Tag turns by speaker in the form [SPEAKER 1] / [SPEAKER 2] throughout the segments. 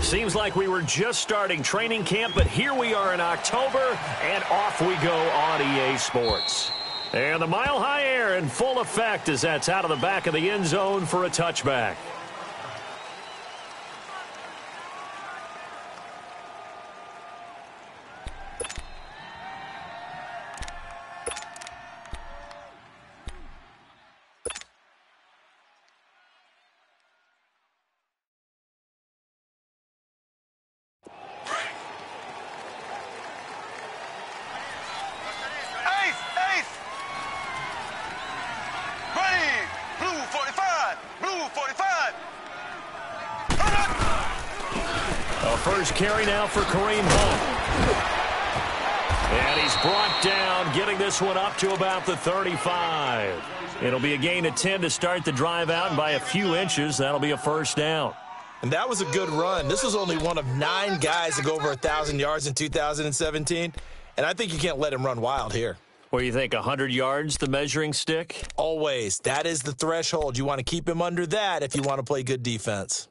[SPEAKER 1] Seems like we were just starting training camp, but here we are in October, and off we go on EA Sports. And the mile-high air in full effect as that's out of the back of the end zone for a touchback. First carry now for Kareem Hunt. And he's brought down, getting this one up to about the 35. It'll be a gain of 10 to start the drive out, and by a few inches, that'll be a first down.
[SPEAKER 2] And that was a good run. This was only one of 9 guys to go over 1,000 yards in 2017, and I think you can't let him run wild here.
[SPEAKER 1] What do you think, 100 yards, the measuring stick?
[SPEAKER 2] Always. That is the threshold. You want to keep him under that if you want to play good defense.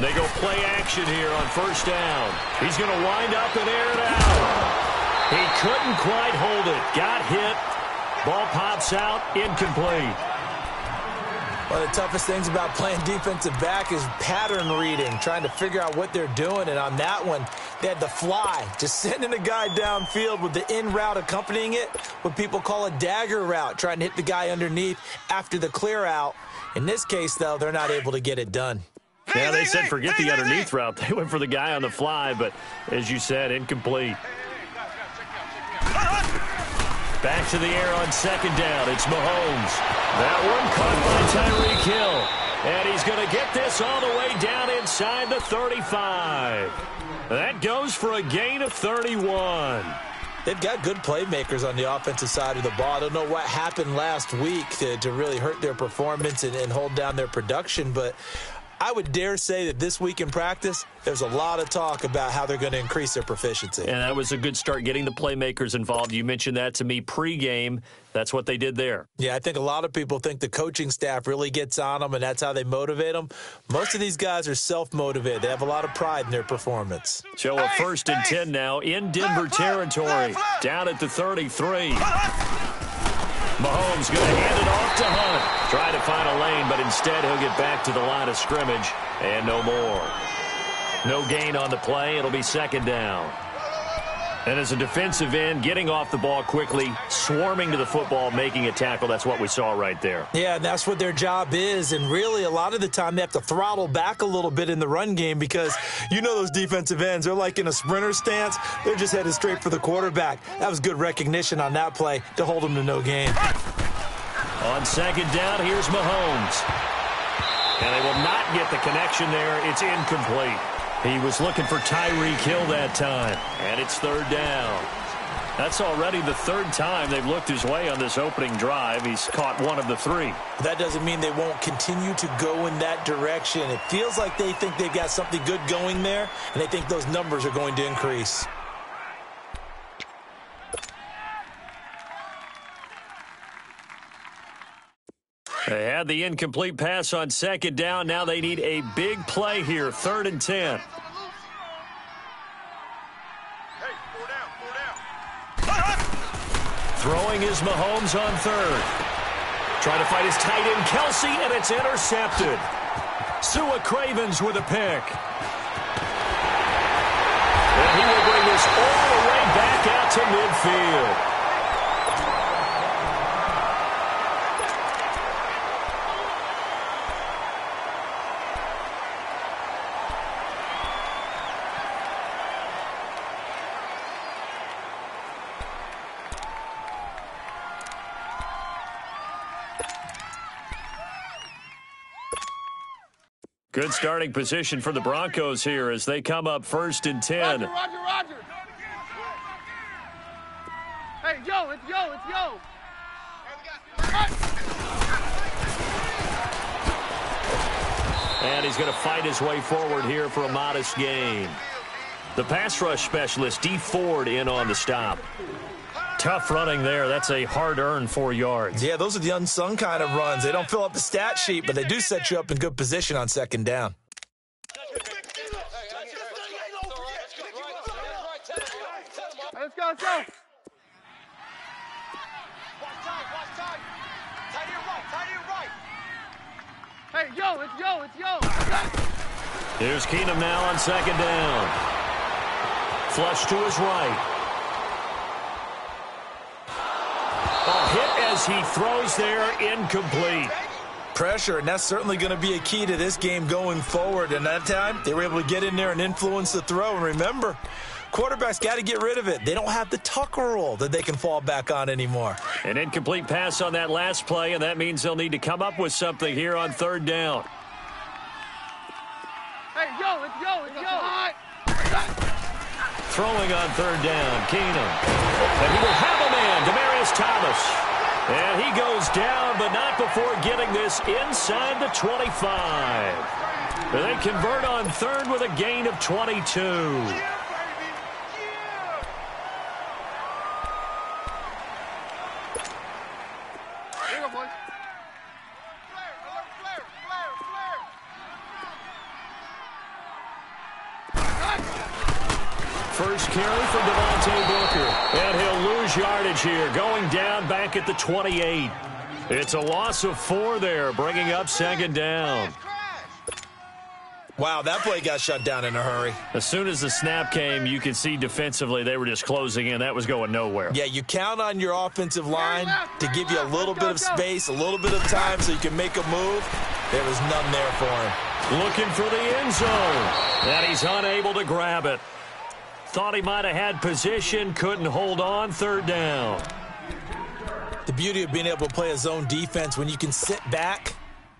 [SPEAKER 1] They go play action here on first down. He's going to wind up and air it out. He couldn't quite hold it. Got hit. Ball pops out. Incomplete.
[SPEAKER 2] One of the toughest things about playing defensive back is pattern reading, trying to figure out what they're doing. And on that one, they had the fly, just sending a guy downfield with the in route accompanying it, what people call a dagger route, trying to hit the guy underneath after the clear out. In this case, though, they're not able to get it done.
[SPEAKER 1] Yeah, they said forget the underneath route. They went for the guy on the fly, but as you said, incomplete. Back to the air on second down. It's Mahomes. That one caught by Tyreek Hill. And he's going to get this all the way down inside the 35. That goes for a gain of 31.
[SPEAKER 2] They've got good playmakers on the offensive side of the ball. I don't know what happened last week to really hurt their performance and hold down their production, but I would dare say that this week in practice, there's a lot of talk about how they're going to increase their proficiency.
[SPEAKER 1] And that was a good start, getting the playmakers involved. You mentioned that to me pregame. That's what they did there.
[SPEAKER 2] Yeah, I think a lot of people think the coaching staff really gets on them, and that's how they motivate them. Most of these guys are self-motivated. They have a lot of pride in their performance.
[SPEAKER 1] So a first and 10 now in Denver territory. Down at the 33. Mahomes going to hand it off to Hunt. Try to find a lane, but instead he'll get back to the line of scrimmage and no more. No gain on the play. It'll be second down. And as a defensive end, getting off the ball quickly, swarming to the football, making a tackle, that's what we saw right there.
[SPEAKER 2] Yeah, and that's what their job is. And really, a lot of the time, they have to throttle back a little bit in the run game because you know those defensive ends, they're like in a sprinter stance. They're just headed straight for the quarterback. That was good recognition on that play to hold them to no gain.
[SPEAKER 1] On second down, here's Mahomes. And they will not get the connection there. It's incomplete. He was looking for Tyreek Hill that time, and it's third down. That's already the third time they've looked his way on this opening drive. He's caught one of the 3.
[SPEAKER 2] That doesn't mean they won't continue to go in that direction. It feels like they think they've got something good going there, and they think those numbers are going to increase.
[SPEAKER 1] They had the incomplete pass on second down. Now they need a big play here, third and 10. Throwing is Mahomes on third. Trying to fight his tight end, Kelsey, and it's intercepted. Sua Cravens with a pick. And he will bring this all the way back out to midfield. Good starting position for the Broncos here as they come up first and 10.
[SPEAKER 3] Roger. Hey, Joe, it's Joe.
[SPEAKER 1] And he's going to fight his way forward here for a modest gain. The pass rush specialist, D. Ford, in on the stop. Tough running there. That's a hard-earned 4 yards.
[SPEAKER 2] Yeah, those are the unsung kind of runs. They don't fill up the stat sheet, but they do set you up in good position on second down.
[SPEAKER 3] Let's go, let's go.
[SPEAKER 4] Watch time. Tight here right.
[SPEAKER 3] Hey, it's Yo.
[SPEAKER 1] Here's Keenum now on second down. Flush to his right. A hit as he throws there, incomplete.
[SPEAKER 2] Pressure, and that's certainly going to be a key to this game going forward. And that time, they were able to get in there and influence the throw. And remember, quarterbacks got to get rid of it. They don't have the tucker roll that they can fall back on anymore.
[SPEAKER 1] An incomplete pass on that last play, and that means they'll need to come up with something here on third down.
[SPEAKER 3] Hey, it's Yo.
[SPEAKER 1] Throwing on third down, Keenum. And he will have a man, Demaryius Thomas. And he goes down, but not before getting this inside the 25. They convert on third with a gain of 22. First carry for Devontae Booker. And he'll lose yardage here, going down back at the 28. It's a loss of 4 there, bringing up second down.
[SPEAKER 2] Wow, that play got shut down in a hurry.
[SPEAKER 1] As soon as the snap came, you could see defensively they were just closing in. That was going nowhere.
[SPEAKER 2] Yeah, you count on your offensive line to give you a little bit of space, a little bit of time so you can make a move. There was none there for him.
[SPEAKER 1] Looking for the end zone. And he's unable to grab it. Thought he might have had position, couldn't hold on, third down.
[SPEAKER 2] The beauty of being able to play a zone defense when you can sit back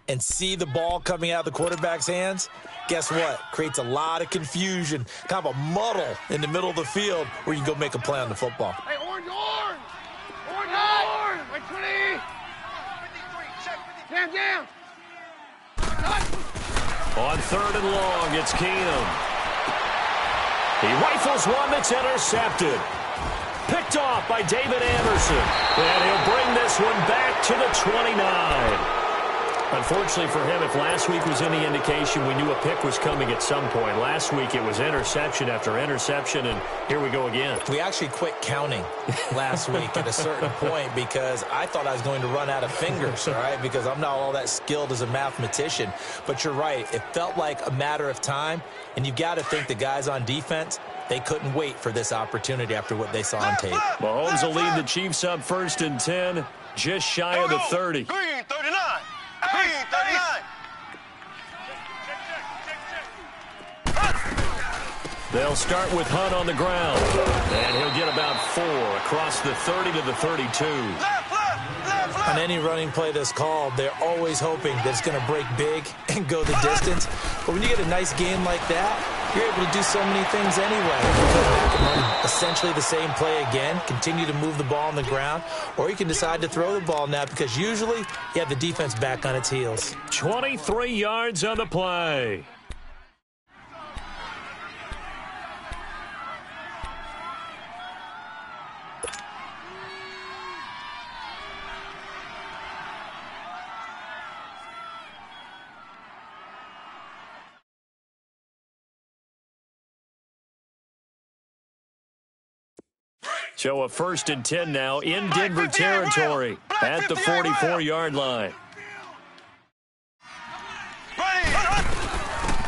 [SPEAKER 2] and see the ball coming out of the quarterback's hands, guess what? Creates a lot of confusion, kind of a muddle in the middle of the field where you can go make a play on the football.
[SPEAKER 3] Hey, orange! Like 20! Jam!
[SPEAKER 1] On third and long, it's Keenum. He rifles one that's intercepted. Picked off by David Anderson. And he'll bring this one back to the 29. Unfortunately for him, if last week was any indication, we knew a pick was coming at some point. Last week it was interception after interception, and here we go again.
[SPEAKER 2] We actually quit counting last week at a certain point because I thought I was going to run out of fingers, all right, because I'm not all that skilled as a mathematician. But you're right. It felt like a matter of time, and you got to think the guys on defense, they couldn't wait for this opportunity after what they saw on tape.
[SPEAKER 1] Mahomes will lead the Chiefs up 1st and 10, just shy of the 30.
[SPEAKER 4] Green 39. Green 39.
[SPEAKER 1] They'll start with Hunt on the ground. And he'll get about 4 across the 30 to the 32.
[SPEAKER 2] On any running play that's called, they're always hoping that it's going to break big and go the distance. But when you get a nice game like that, you're able to do so many things anyway. You can go back and run essentially the same play again, continue to move the ball on the ground, or you can decide to throw the ball now because usually you have the defense back on its heels.
[SPEAKER 1] 23 yards on the play. So a 1st and 10 now in Denver territory at the 44-yard line.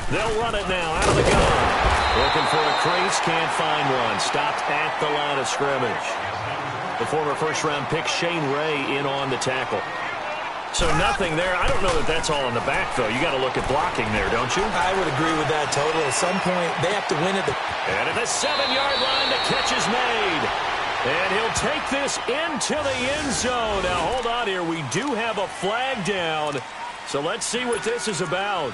[SPEAKER 1] They'll run it now out of the gun. Looking for a crease, can't find one. Stopped at the line of scrimmage. The former first-round pick Shane Ray in on the tackle. So nothing there. I don't know that that's all in the back, though. You got to look at blocking there, don't you?
[SPEAKER 2] I would agree with that totally. At some point, they have to win it.
[SPEAKER 1] And at the 7-yard line, the catch is made. And he'll take this into the end zone. Now, hold on here. We do have a flag down. So let's see what this is about.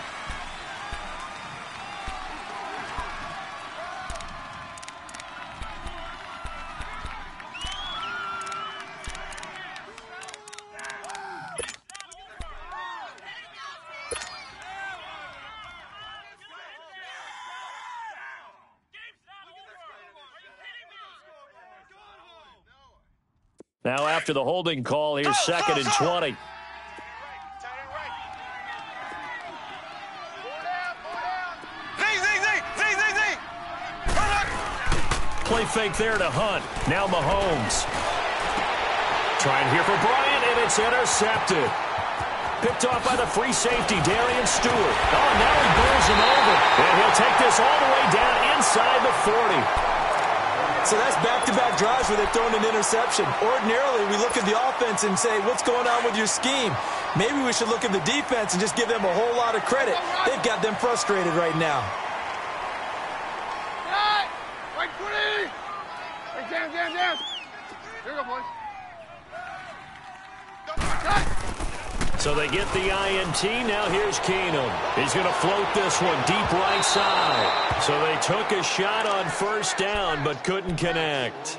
[SPEAKER 1] Now after the holding call, here's second and 20. Play fake there to Hunt. Now Mahomes. Trying here for Bryant, and it's intercepted. Picked off by the free safety, Darian Stewart. Oh, now he bowls him over. And he'll take this all the way down inside the 40.
[SPEAKER 2] So that's back-to-back drives where they've thrown an interception. Ordinarily, we look at the offense and say, what's going on with your scheme? Maybe we should look at the defense and just give them a whole lot of credit. They've got them frustrated right now.
[SPEAKER 3] Right 20! Hey, jam. Here we go, boys.
[SPEAKER 1] So they get the INT. Now here's Keenum. He's going to float this one deep right side. So they took a shot on first down but couldn't connect.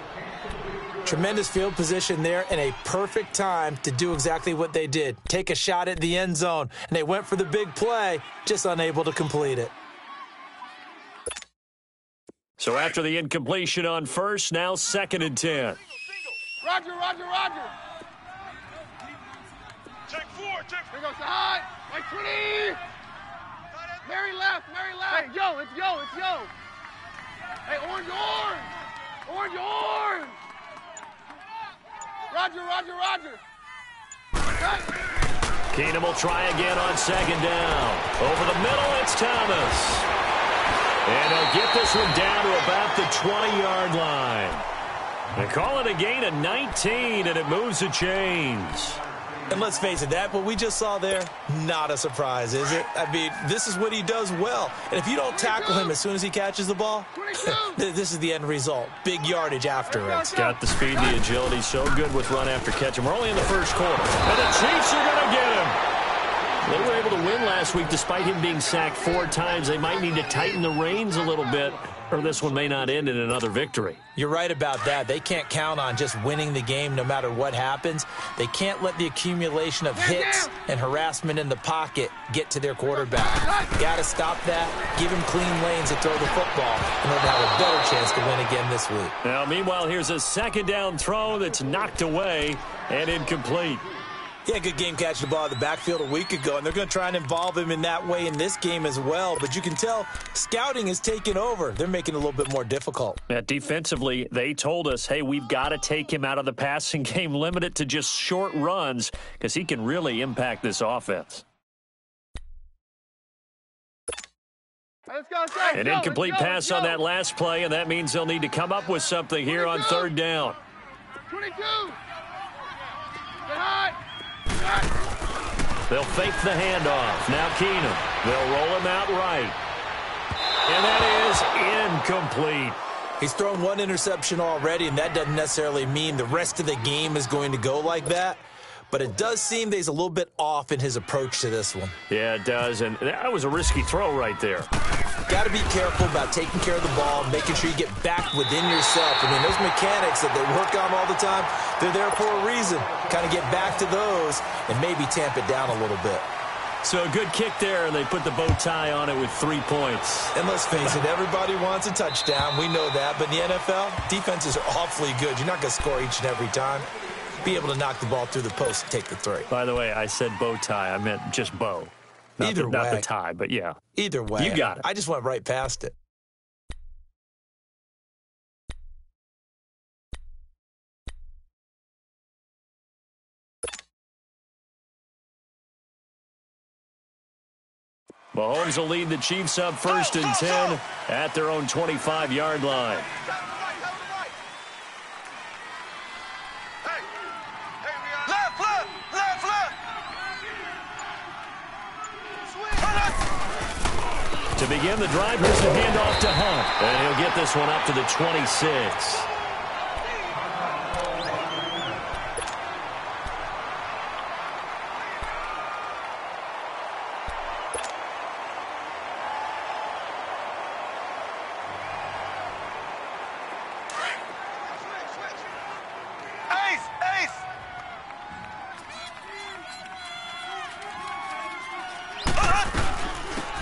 [SPEAKER 2] Tremendous field position there and a perfect time to do exactly what they did. Take a shot at the end zone. And they went for the big play, just unable to complete it.
[SPEAKER 1] So after the incompletion on first, now second and 10.
[SPEAKER 3] Roger.
[SPEAKER 4] Check four.
[SPEAKER 3] Here goes the high. Right 20. Mary left. Hey, yo, it's yo. Hey, orange. Roger. Cut.
[SPEAKER 1] Keenum will try again on second down. Over the middle, it's Thomas. And he'll get this one down to about the 20-yard line. They call it a gain of 19, and it moves the chains.
[SPEAKER 2] And let's face it, that what we just saw there, not a surprise, is it? I mean, this is what he does well. And if you don't tackle him as soon as he catches the ball, this is the end result. Big yardage after it.
[SPEAKER 1] Got the speed, the agility, so good with run after catch. And we're only in the first quarter. And the Chiefs are going to get him. They were able to win last week despite him being sacked 4 times. They might need to tighten the reins a little bit, or this one may not end in another victory.
[SPEAKER 2] You're right about that. They can't count on just winning the game no matter what happens. They can't let the accumulation of hits and harassment in the pocket get to their quarterback. Got to stop that, give him clean lanes to throw the football in order to have a better chance to win again this week.
[SPEAKER 1] Now, meanwhile, here's a second down throw that's knocked away and incomplete.
[SPEAKER 2] He had a good game catching the ball in the backfield a week ago, and they're going to try and involve him in that way in this game as well. But you can tell scouting is taking over. They're making it a little bit more difficult.
[SPEAKER 1] Yeah, defensively, they told us, hey, we've got to take him out of the passing game, limit it to just short runs, because he can really impact this offense.
[SPEAKER 3] Let's go.
[SPEAKER 1] An incomplete pass on that last play, and that means they'll need to come up with something here on third down.
[SPEAKER 3] 22. Get high.
[SPEAKER 1] They'll fake the handoff. Now Keenum. They'll roll him out right. And that is incomplete.
[SPEAKER 2] He's thrown 1 interception already, and that doesn't necessarily mean the rest of the game is going to go like that. But it does seem that he's a little bit off in his approach to this one.
[SPEAKER 1] Yeah, it does. And that was a risky throw right there.
[SPEAKER 2] Got to be careful about taking care of the ball, making sure you get back within yourself. I mean, those mechanics that they work on all the time, they're there for a reason. Kind of get back to those and maybe tamp it down a little bit.
[SPEAKER 1] So a good kick there, and they put the bow tie on it with 3 points.
[SPEAKER 2] And let's face it, everybody wants a touchdown. We know that. But in the NFL, defenses are awfully good. You're not going to score each and every time. Be able to knock the ball through the post and take the 3.
[SPEAKER 1] By the way, I said bow tie. I meant just bow. Not the tie, but yeah.
[SPEAKER 2] Either way.
[SPEAKER 1] You got it.
[SPEAKER 2] I just went right past it.
[SPEAKER 1] Mahomes will lead the Chiefs up first and 10 at their own 25-yard line. To begin the drive, here's the handoff to Hunt. And he'll get this one up to the 26.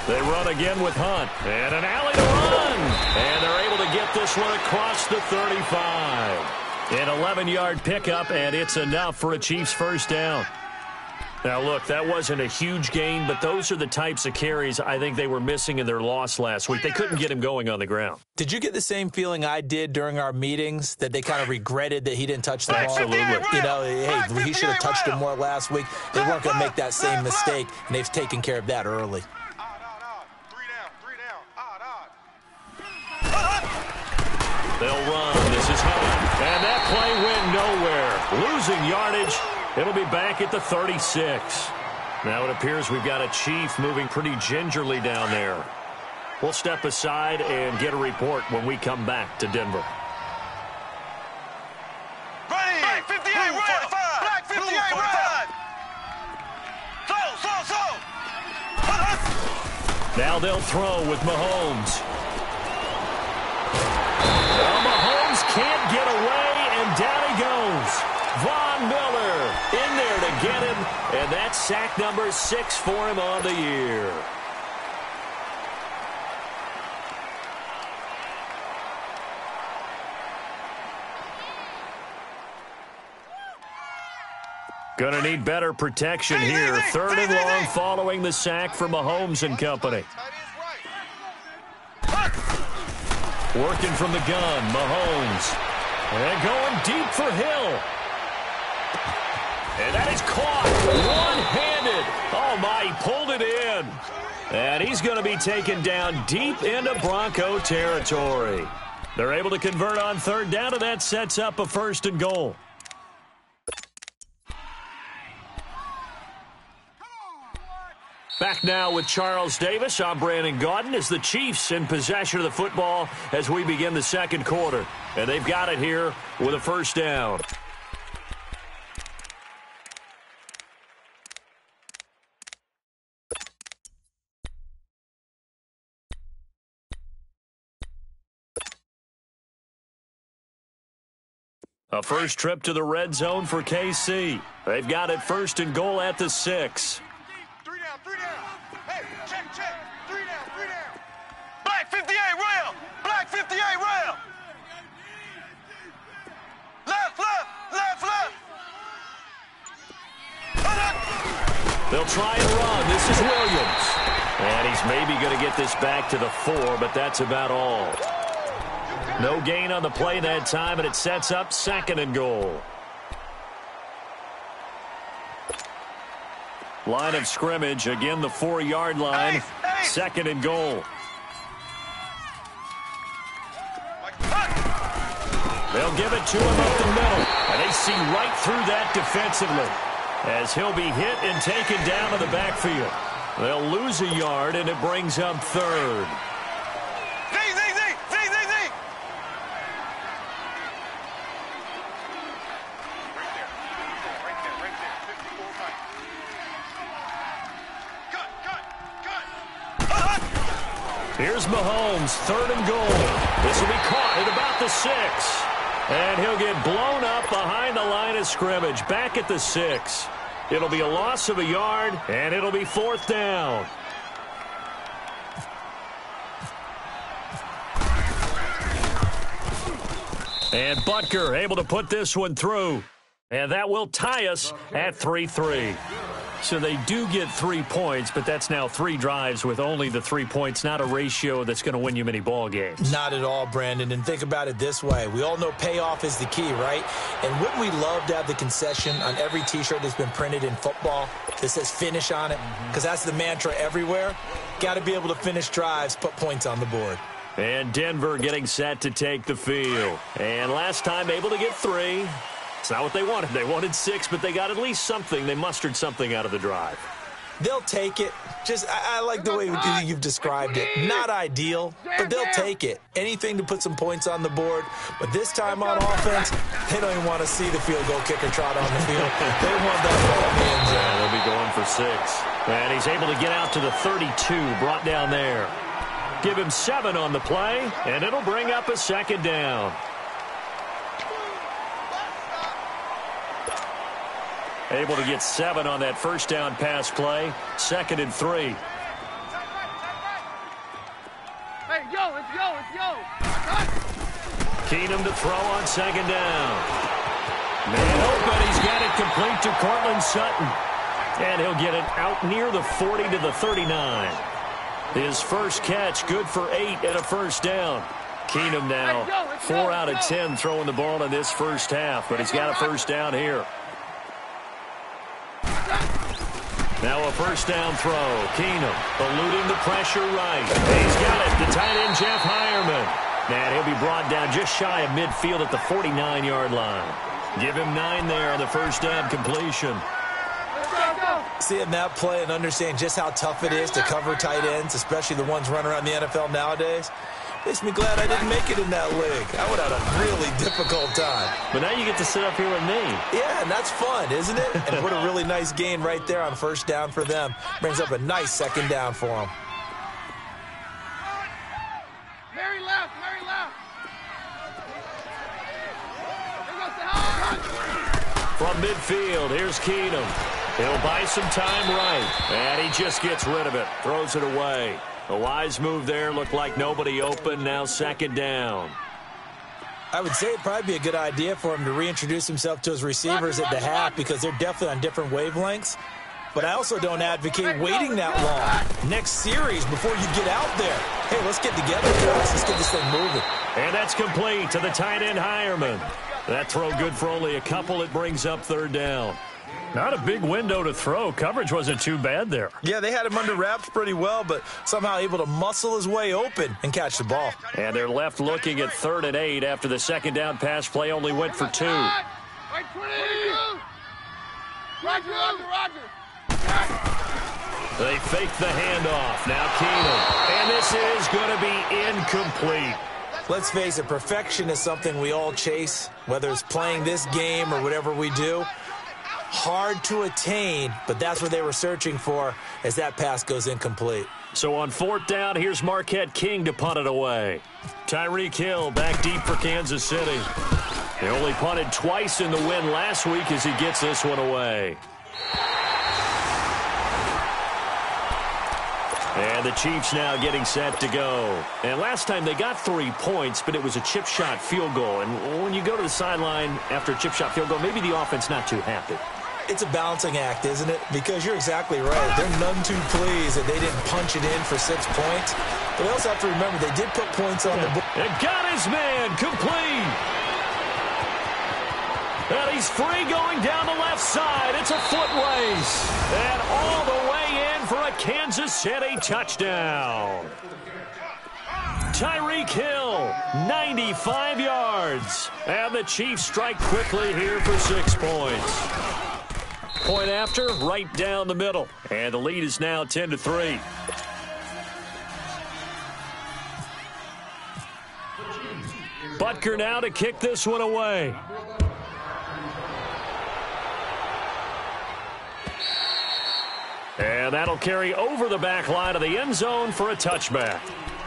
[SPEAKER 1] They run again with Hunt. And an alley to run. And they're able to get this one across the 35. An 11-yard pickup, and it's enough for a Chiefs first down. Now, look, that wasn't a huge gain, but those are the types of carries I think they were missing in their loss last week. They couldn't get him going on the ground.
[SPEAKER 2] Did you get the same feeling I did during our meetings, that they kind of regretted that he didn't touch the ball?
[SPEAKER 1] Absolutely.
[SPEAKER 2] You know, hey, he should have touched it more last week. They weren't going to make that same mistake, and they've taken care of that early.
[SPEAKER 1] They'll run. This is home. And that play went nowhere. Losing yardage. It'll be back at the 36. Now it appears we've got a Chief moving pretty gingerly down there. We'll step aside and get a report when we come back to Denver.
[SPEAKER 4] Ready! Black 58, Blue 45! Black 58, Blue 45! Slow!
[SPEAKER 1] Now they'll throw with Mahomes. Well, Mahomes can't get away, and down he goes. Von Miller in there to get him, and that's sack number 6 for him on the year. Going to need better protection here. 3rd and long following the sack for Mahomes and company. Working from the gun, Mahomes. And going deep for Hill. And that is caught one-handed. Oh, my, he pulled it in. And he's going to be taken down deep into Bronco territory. They're able to convert on 3rd down, and that sets up a 1st and goal. Back now with Charles Davis. I'm Brandon Gaudin as the Chiefs in possession of the football as we begin the 2nd quarter. And they've got it here with a 1st down. A first trip to the red zone for KC. They've got it 1st and goal at the 6.
[SPEAKER 4] 3 down. Hey, check. 3 down. Black 58, rail. Black 58, rail. Left.
[SPEAKER 1] They'll try and run. This is Williams. And he's maybe going to get this back to the 4, but that's about all. No gain on the play that time, and it sets up 2nd and goal. Line of scrimmage, again the 4-yard line. 2nd and goal. They'll give it to him up the middle, and they see right through that defensively as he'll be hit and taken down to the backfield. They'll lose a yard, and it brings up 3rd. Here's Mahomes, 3rd and goal. This will be caught at about the 6. And he'll get blown up behind the line of scrimmage, back at the 6. It'll be a loss of a yard, and it'll be 4th down. And Butker able to put this one through. And that will tie us at 3-3. So they do get 3 points, but that's now 3 drives with only the 3 points, not a ratio that's going to win you many ball games.
[SPEAKER 2] Not at all, Brandon. And think about it this way. We all know payoff is the key, right? And wouldn't we love to have the concession on every T-shirt that's been printed in football that says finish on it? Because that's the mantra everywhere. Got to be able to finish drives, put points on the board.
[SPEAKER 1] And Denver getting set to take the field. And last time able to get 3. It's not what they wanted. They wanted 6, but they got at least something. They mustered something out of the drive.
[SPEAKER 2] They'll take it. I like the way you've described it. Not ideal, but they'll take it. Anything to put some points on the board. But this time on offense, they don't even want to see the field goal kicker trot on the field. They want that ball in the end zone.
[SPEAKER 1] Yeah, they'll be going for 6. And he's able to get out to the 32, brought down there. Give him 7 on the play, and it'll bring up a 2nd down. Able to get 7 on that 1st down pass play. 2nd and 3.
[SPEAKER 3] Hey, yo, it's yo.
[SPEAKER 1] Keenum to throw on second down. Man open, he's got it complete to Cortland Sutton. And he'll get it out near the 40 to the 39. His first catch, good for 8 and a first down. Keenum now 4 out of 10 throwing the ball in this first half, but he's got a first down here. Now a first down throw. Keenum eluding the pressure right. He's got it. The tight end, Jeff Hireman. And he'll be brought down just shy of midfield at the 49-yard line. Give him 9 there on the first down completion.
[SPEAKER 2] Seeing that play and understand just how tough it is to cover tight ends, especially the ones running around the NFL nowadays, makes me glad I didn't make it in that league. I would have had a really difficult time.
[SPEAKER 1] But now you get to sit up here with me.
[SPEAKER 2] Yeah, and that's fun, isn't it? And what a really nice gain right there on first down for them. Brings up a nice second down for them.
[SPEAKER 3] Mary left, Mary left.
[SPEAKER 1] From midfield, here's Keenum. He'll buy some time right, and he just gets rid of it, throws it away. A wise move there, looked like nobody open, now second down.
[SPEAKER 2] I would say it'd probably be a good idea for him to reintroduce himself to his receivers at the half because they're definitely on different wavelengths. But I also don't advocate waiting that long. Next series before you get out there. Hey, let's get together, guys. Let's get this thing moving.
[SPEAKER 1] And that's complete to the tight end, Hireman. That throw good for only a couple. It brings up third down. Not a big window to throw. Coverage wasn't too bad there.
[SPEAKER 2] Yeah, they had him under wraps pretty well, but somehow able to muscle his way open and catch the ball.
[SPEAKER 1] And they're left looking at 3rd and 8 after the second down pass play only went for 2.
[SPEAKER 3] Right, 22. Roger, Roger, Roger.
[SPEAKER 1] They fake the handoff. Now Keenum. And this is going to be incomplete.
[SPEAKER 2] Let's face it, perfection is something we all chase, whether it's playing this game or whatever we do. Hard to attain, but that's what they were searching for as that pass goes incomplete.
[SPEAKER 1] So on 4th down, here's Marquette King to punt it away. Tyreek Hill back deep for Kansas City. They only punted twice in the win last week as he gets this one away. And the Chiefs now getting set to go. And last time they got 3 points, but it was a chip shot field goal. And when you go to the sideline after a chip shot field goal, maybe the offense not too happy.
[SPEAKER 2] It's a balancing act, isn't it? Because you're exactly right. They're none too pleased that they didn't punch it in for 6 points. But they also have to remember they did put points on the board.
[SPEAKER 1] And got his man complete. And he's free going down the left side. It's a foot race. And all the way in for a Kansas City touchdown. Tyreek Hill, 95 yards. And the Chiefs strike quickly here for 6 points. Point after, right down the middle. And the lead is now 10-3. Butker now to kick this one away. And that'll carry over the back line of the end zone for a touchback.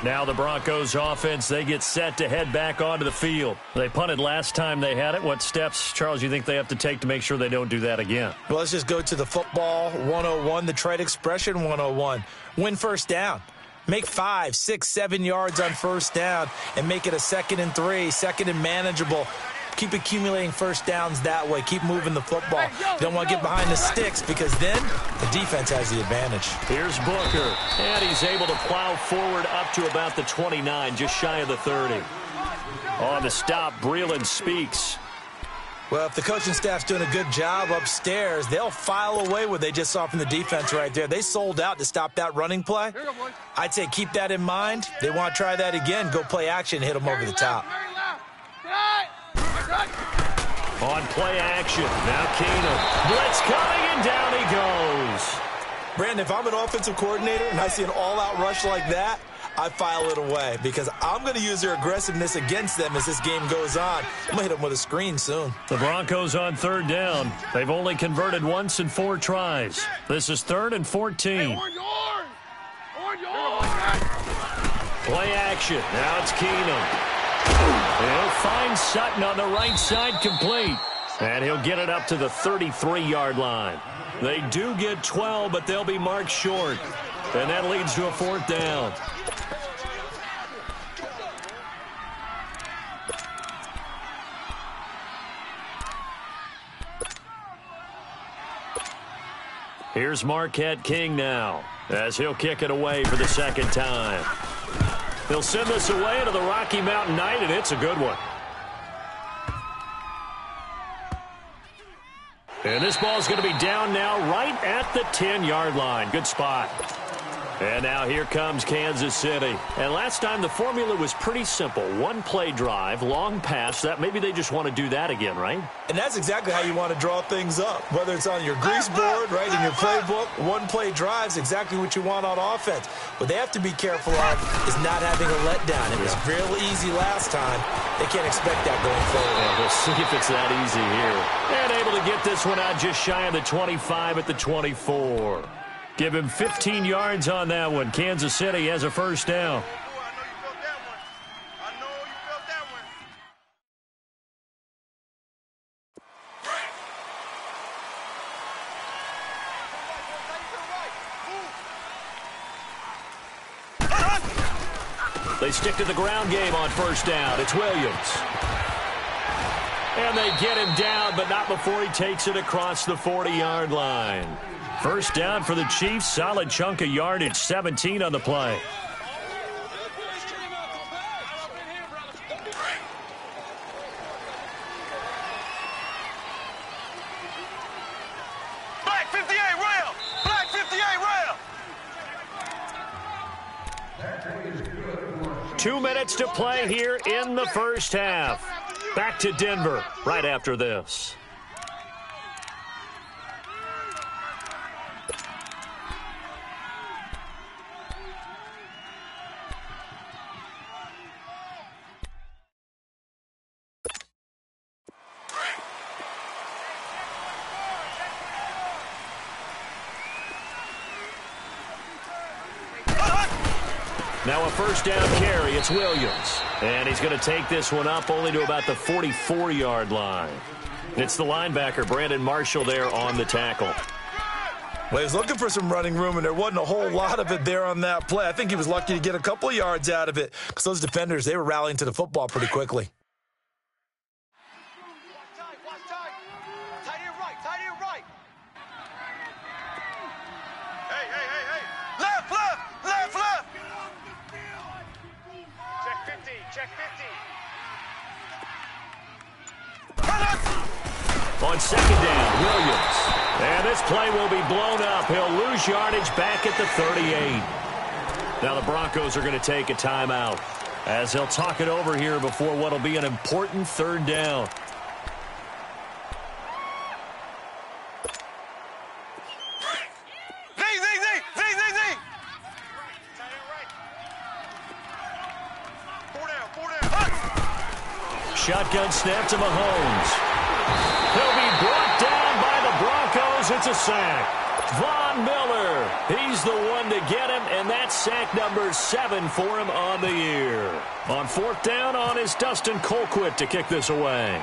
[SPEAKER 1] Now the Broncos offense, they get set to head back onto the field. They punted last time they had it. What steps, Charles, you think they have to take to make sure they don't do that again?
[SPEAKER 2] Well, let's just go to the football 101, the trade expression 101. Win first down. Make 5, 6, 7 yards on first down and make it a 2nd and 3, 2nd and manageable. Keep accumulating first downs that way. Keep moving the football. You don't want to get behind the sticks because then the defense has the advantage.
[SPEAKER 1] Here's Booker, and he's able to plow forward up to about the 29, just shy of the 30. On the stop, Breeland Speaks.
[SPEAKER 2] Well, if the coaching staff's doing a good job upstairs, they'll file away what they just saw from the defense right there. They sold out to stop that running play. I'd say keep that in mind. They want to try that again. Go play action, hit them over the top.
[SPEAKER 1] On play action, now Keenum. Blitz coming, and down he goes.
[SPEAKER 2] Brandon, if I'm an offensive coordinator and I see an all-out rush like that, I file it away because I'm going to use their aggressiveness against them as this game goes on. I'm going to hit them with a screen soon.
[SPEAKER 1] The Broncos on 3rd down. They've only converted once in 4 tries. This is 3rd and 14. Play action. Now it's Keenum. He'll find Sutton on the right side complete. And he'll get it up to the 33-yard line. They do get 12, but they'll be marked short. And that leads to a 4th down. Here's Marquette King now as he'll kick it away for the second time. He'll send this away to the Rocky Mountain Knight, and it's a good one. And this ball's going to be down now right at the 10-yard line. Good spot. And now here comes Kansas City. And last time the formula was pretty simple. One play drive, long pass. That maybe they just want to do that again, right?
[SPEAKER 2] And that's exactly how you want to draw things up. Whether it's on your grease board, right, in your playbook, one play drives exactly what you want on offense. What they have to be careful of is not having a letdown. It was real easy last time. They can't expect that going forward.
[SPEAKER 1] Yeah, we'll see if it's that easy here. And able to get this one out just shy of the 25 at the 24. Give him 15 yards on that one. Kansas City has a first down.
[SPEAKER 4] I know you felt that one.
[SPEAKER 1] They stick to the ground game on first down. It's Williams. And they get him down, but not before he takes it across the 40-yard line. First down for the Chiefs. Solid chunk of yardage. 17 on the play.
[SPEAKER 4] Black 58 rail! Black 58 rail!
[SPEAKER 1] 2 minutes to play here in the first half. Back to Denver right after this. Now a first down carry. It's Williams. And he's going to take this one up only to about the 44-yard line. It's the linebacker, Brandon Marshall, there on the tackle.
[SPEAKER 2] Well, he was looking for some running room, and there wasn't a whole lot of it there on that play. I think he was lucky to get a couple of yards out of it because those defenders, they were rallying to the football pretty quickly.
[SPEAKER 4] Watch tight. Tight end right, tight end right. Hey. Left. Check 50.
[SPEAKER 1] On second down, Williams. And this play will be blown up. He'll lose yardage back at the 38. Now the Broncos are going to take a timeout as he'll talk it over here before what will be an important third down.
[SPEAKER 4] Z. Four down.
[SPEAKER 1] Shotgun snap to Mahomes. He'll be brought down by the Broncos. It's a sack. Von Miller, he's the one to get him, and that's sack number 7 for him on the year. On fourth down on is Dustin Colquitt to kick this away.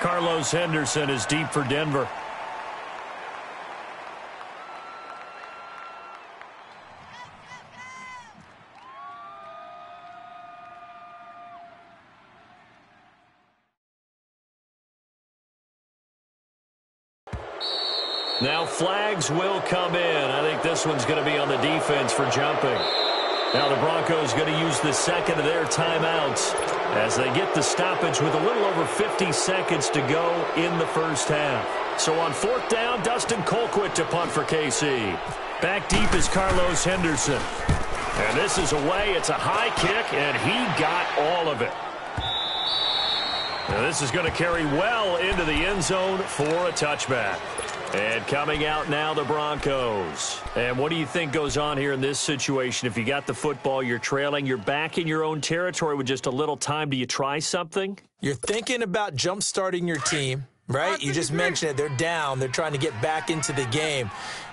[SPEAKER 1] Carlos Henderson is deep for Denver. Now flags will come in. I think this one's going to be on the defense for jumping. Now the Broncos going to use the second of their timeouts as they get the stoppage with a little over 50 seconds to go in the first half. So on fourth down, Dustin Colquitt to punt for KC. Back deep is Carlos Henderson. And this is away. It's a high kick, and he got all of it. Now this is going to carry well into the end zone for a touchback. And coming out now, the Broncos. And what do you think goes on here in this situation? If you got the football, you're trailing, you're back in your own territory with just a little time. Do you try something?
[SPEAKER 2] You're thinking about jump-starting your team, right? You just mentioned it. They're down. They're trying to get back into the game.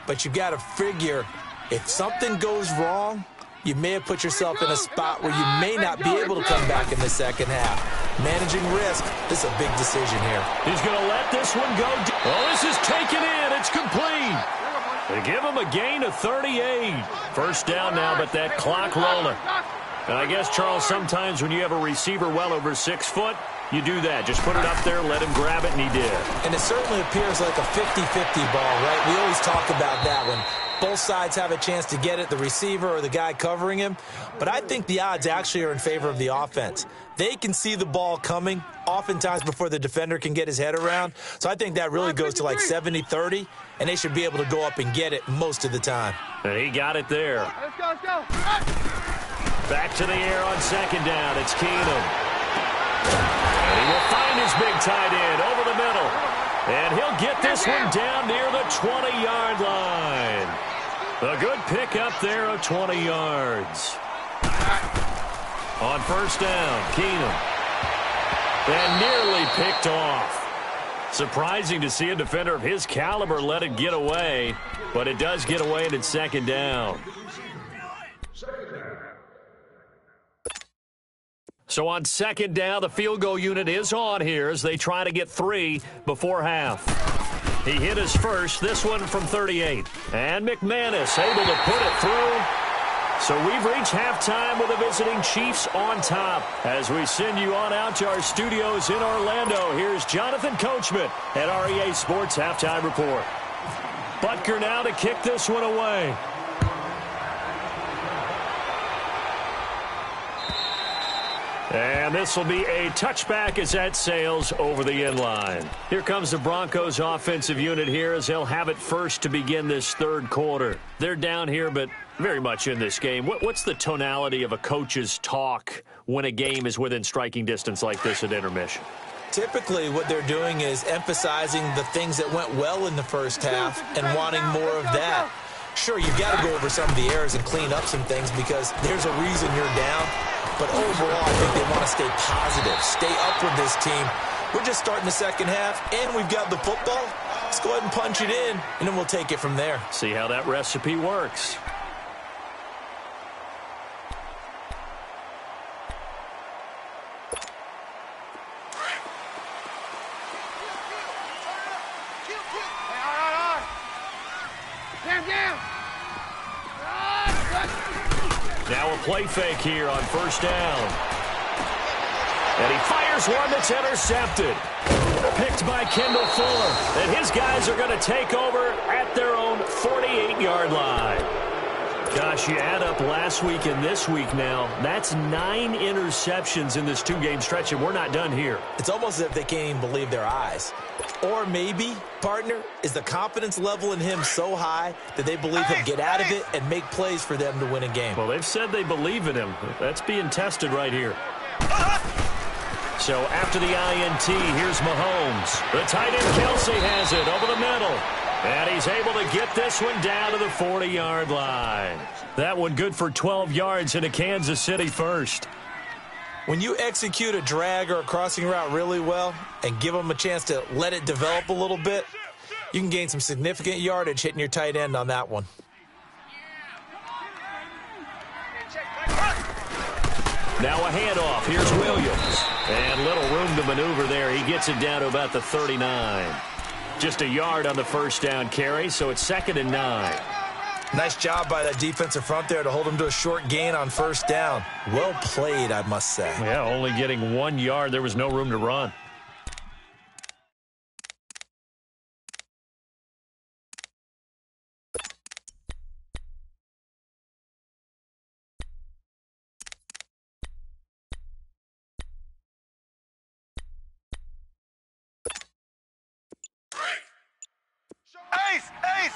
[SPEAKER 2] But you got to figure if something goes wrong, you may have put yourself in a spot where you may not be able to come back in the second half. Managing risk, this is a big decision here.
[SPEAKER 1] He's going to let this one go. Oh, this is taken in. It's complete. They give him a gain of 38. First down now, but that clock rolling. And I guess, Charles, sometimes when you have a receiver well over 6 foot, You do that. Just put it up there, let him grab it, and he did.
[SPEAKER 2] And it certainly appears like a 50-50 ball, right? We always talk about that when both sides have a chance to get it, the receiver or the guy covering him. But I think the odds actually are in favor of the offense. They can see the ball coming oftentimes before the defender can get his head around. So I think that really goes to like 70-30, and they should be able to go up and get it most of the time.
[SPEAKER 1] And he got it there.
[SPEAKER 3] Let's go, let's go.
[SPEAKER 1] Back to the air on second down. It's Keenum. And he will find his big tight end over the middle. And he'll get this one down near the 20-yard line. A good pick up there of 20 yards. On first down, Keenum. And nearly picked off. Surprising to see a defender of his caliber let it get away, but it does get away and it's second down. So on second down, the field goal unit is on here as they try to get 3 before half. He hit his first, this one from 38. And McManus able to put it through. So we've reached halftime with the visiting Chiefs on top. As we send you on out to our studios in Orlando, here's Jonathan Coachman at REA Sports Halftime Report. Butker now to kick this one away. And this will be a touchback as that sails over the end line. Here comes the Broncos offensive unit here as they'll have it first to begin this third quarter. They're down here, but very much in this game. What's the tonality of a coach's talk when a game is within striking distance like this at intermission?
[SPEAKER 2] Typically, what they're doing is emphasizing the things that went well in the first half and wanting more of that. Sure, you've got to go over some of the errors and clean up some things because there's a reason you're down. But overall, I think they want to stay positive, stay up with this team. We're just starting the second half, and we've got the football. Let's go ahead and punch it in, and then we'll take it from there.
[SPEAKER 1] See how that recipe works. Now a play fake here on first down. And he fires one that's intercepted. Picked by Kendall Fuller. And his guys are going to take over at their own 48-yard line. Gosh, you add up last week and this week now. That's 9 interceptions in this 2-game stretch, and we're not done here.
[SPEAKER 2] It's almost as if they can't even believe their eyes. Or maybe, partner, is the confidence level in him so high that they believe he'll get out of it and make plays for them to win a game.
[SPEAKER 1] Well, they've said they believe in him. That's being tested right here. So after the INT, here's Mahomes. The tight end Kelsey has it over the middle. And he's able to get this one down to the 40-yard line. That one good for 12 yards into Kansas City first.
[SPEAKER 2] When you execute a drag or a crossing route really well and give them a chance to let it develop a little bit, you can gain some significant yardage hitting your tight end on that one.
[SPEAKER 1] Now a handoff. Here's Williams. And little room to maneuver there. He gets it down to about the 39. Just a yard on the first down carry, so it's 2nd and 9.
[SPEAKER 2] Nice job by that defensive front there to hold him to a short gain on first down. Well played, I must say.
[SPEAKER 1] Yeah, only getting 1 yard. There was no room to run.
[SPEAKER 4] Ace! Ace!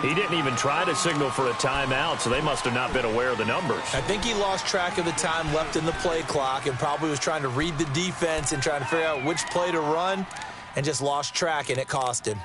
[SPEAKER 1] He didn't even try to signal for a timeout, so they must have not been aware of the numbers.
[SPEAKER 2] I think he lost track of the time left in the play clock and probably was trying to read the defense and trying to figure out which play to run and just lost track, and it cost him.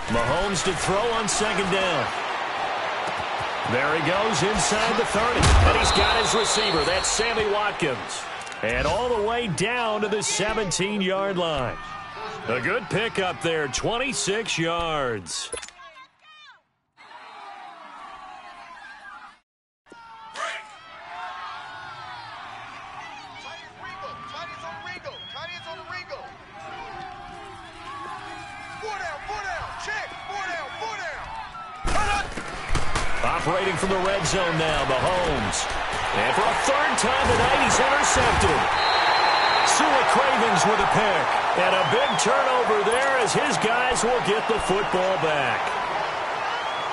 [SPEAKER 1] Mahomes to throw on second down. There he goes inside the 30. And he's got his receiver. That's Sammy Watkins. And all the way down to the 17-yard line. A good pickup there, 26 yards. Operating from the red zone now, Mahomes. And for a third time tonight, he's intercepted. Sula Cravens with a pick. And a big turnover there as his guys will get the football back.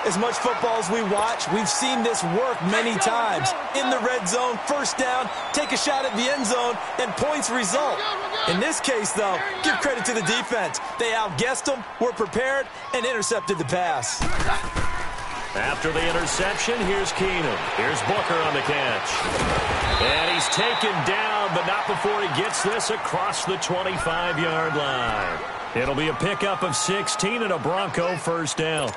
[SPEAKER 2] As much football as we watch, we've seen this work many times. In the red zone, first down, take a shot at the end zone, and points result. In this case, though, give credit to the defense. They outguessed them, were prepared, and intercepted the pass.
[SPEAKER 1] After the interception, here's Keenum. Here's Booker on the catch. And he's taken down, but not before he gets this across the 25-yard line. It'll be a pickup of 16 and a Bronco first down.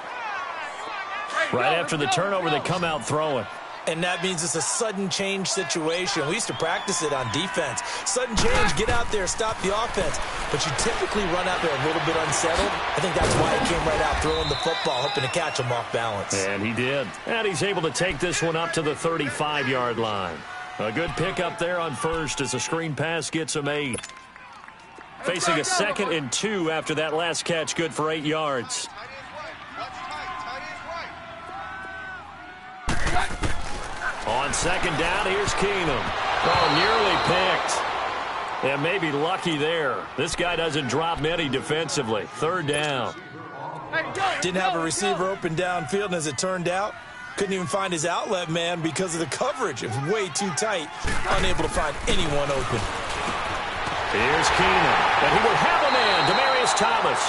[SPEAKER 1] Right after the turnover, they come out throwing.
[SPEAKER 2] And that means it's a sudden change situation. We used to practice it on defense. Sudden change, get out there, stop the offense. But you typically run out there a little bit unsettled. I think that's why he came right out throwing the football, hoping to catch him off balance.
[SPEAKER 1] And he did. And he's able to take this one up to the 35-yard line. A good pickup there on first as a screen pass gets him 8. Facing a 2nd and 2 after that last catch, good for 8 yards. On second down, here's Keenum. Oh, nearly picked. And maybe lucky there. This guy doesn't drop many defensively. Third down.
[SPEAKER 2] Didn't have a receiver open downfield, and as it turned out, couldn't even find his outlet man because of the coverage. It was way too tight. Unable to find anyone open.
[SPEAKER 1] Here's Keenum. And he will have a man, Demaryius Thomas.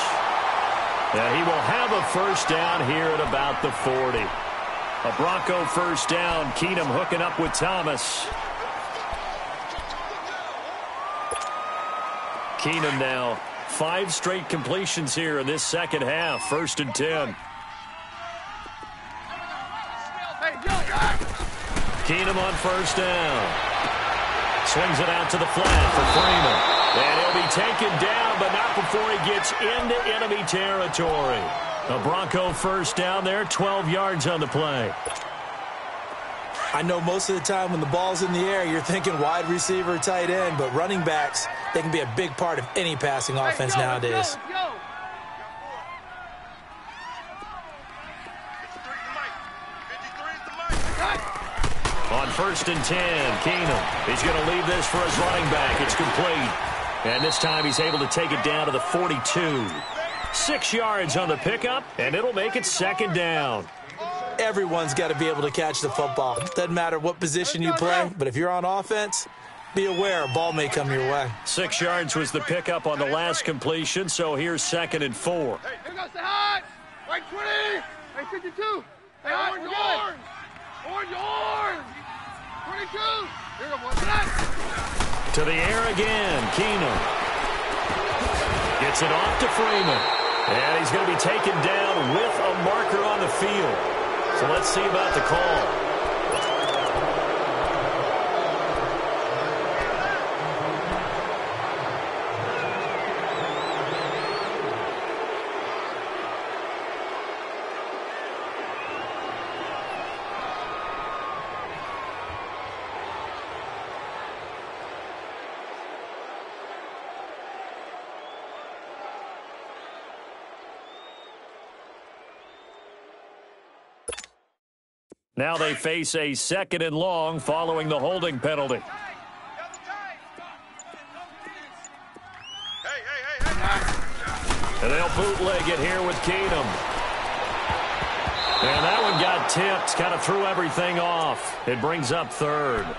[SPEAKER 1] And he will have a first down here at about the 40. A Bronco first down. Keenum hooking up with Thomas. Keenum now 5 straight completions here in this second half. 1st and 10. Keenum on first down. Swings it out to the flat for Freeman. And he'll be taken down, but not before he gets into enemy territory. A Bronco first down there, 12 yards on the play.
[SPEAKER 2] I know most of the time when the ball's in the air, you're thinking wide receiver, tight end, but running backs, they can be a big part of any passing offense nowadays.
[SPEAKER 1] On 1st and 10, Keenum. He's going to leave this for his running back. It's complete. And this time he's able to take it down to the 42. 6 yards on the pickup, and it'll make it 2nd down.
[SPEAKER 2] Everyone's got to be able to catch the football. Doesn't matter what position you play, but if you're on offense, be aware a ball may come your way.
[SPEAKER 1] 6 yards was the pickup on the last completion, so here's 2nd and 4.
[SPEAKER 3] Hey, here goes the hot. Right 20. Hey, 52. Hey, orange, orange. Orange, orange. 22. Here we go,
[SPEAKER 1] to the air again, Keenum. Gets it off to Freeman. And he's going to be taken down with a marker on the field. So let's see about the call. Now they face a 2nd and long following the holding penalty. And they'll bootleg it here with Keenum. And that one got tipped, kind of threw everything off. It brings up 3rd.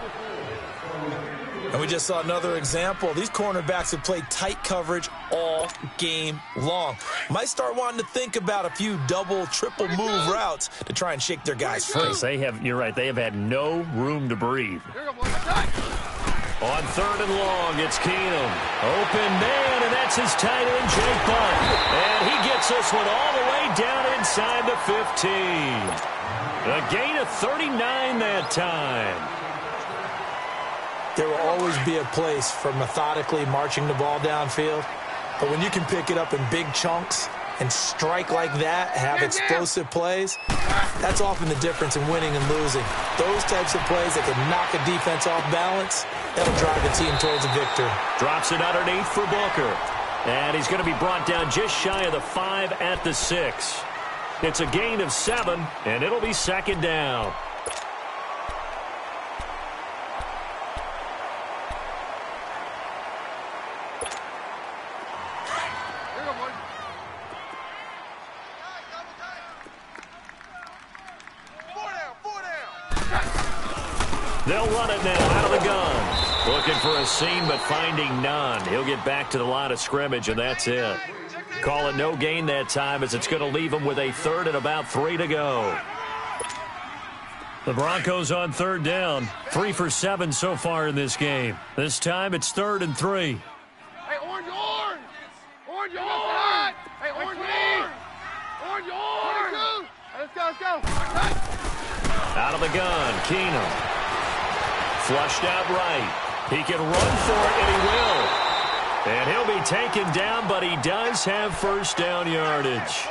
[SPEAKER 2] And we just saw another example. These cornerbacks have played tight coverage all game long. Might start wanting to think about a few double, triple move routes to try and shake their guys free.
[SPEAKER 1] You're right, they have had no room to breathe. On 3rd and long, it's Keenum. Open man, and that's his tight end, Jake Butt. And he gets this one all the way down inside the 15. A gain of 39 that time.
[SPEAKER 2] There will always be a place for methodically marching the ball downfield. But when you can pick it up in big chunks and strike like that, have explosive plays, that's often the difference in winning and losing. Those types of plays that can knock a defense off balance, that'll drive the team towards a victory.
[SPEAKER 1] Drops it underneath for Booker. And he's going to be brought down just shy of the 5 at the 6. It's a gain of 7, and it'll be second down. They'll run it now out of the gun. Looking for a seam, but finding none. He'll get back to the line of scrimmage, and that's it. Call it no gain that time, as it's going to leave him with a third and about 3 to go. The Broncos on third down. 3 for 7 so far in this game. This time it's 3rd and 3.
[SPEAKER 3] Hey, orange, orange! Orange, orange! Hey, orange, orange! Orange, orange! Hey, let's go, let's go!
[SPEAKER 1] Out of the gun, Keenum. Flushed out right. He can run for it, and he will. And he'll be taken down, but he does have first down yardage.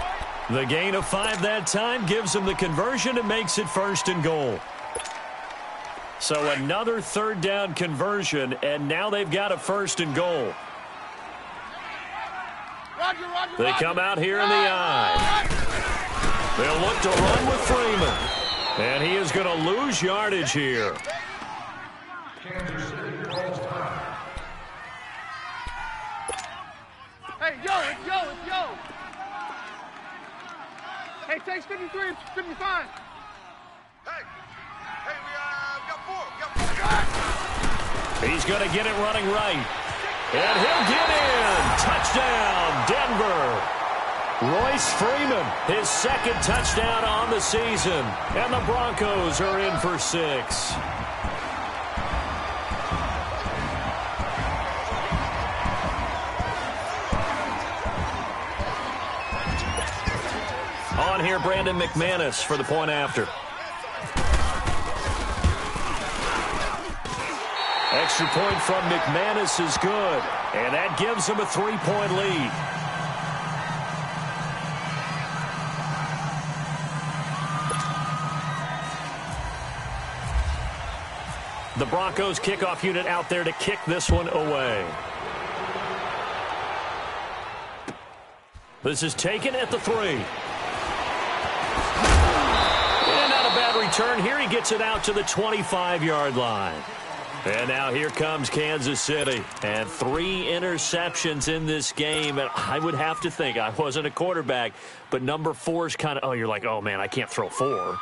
[SPEAKER 1] The gain of 5 that time gives him the conversion and makes it 1st and goal. So another third down conversion, and now they've got a 1st and goal. They come out here in the I. They'll look to run with Freeman. And he is going to lose yardage here.
[SPEAKER 3] Hey, it's Yo. Hey, takes 53, 55.
[SPEAKER 4] Hey, we got 4.
[SPEAKER 1] He's going to get it running right. And he'll get in. Touchdown, Denver. Royce Freeman, his 2nd touchdown on the season. And the Broncos are in for 6. On here, Brandon McManus for the point after. Extra point from McManus is good, and that gives him a 3-point lead. The Broncos kickoff unit out there to kick this one away. This is taken at the 3. Return here. He gets it out to the 25-yard line. And now here comes Kansas City. And 3 interceptions in this game. And I would have to think, I wasn't a quarterback, but number 4 is kind of, you're like, oh, man, I can't throw 4.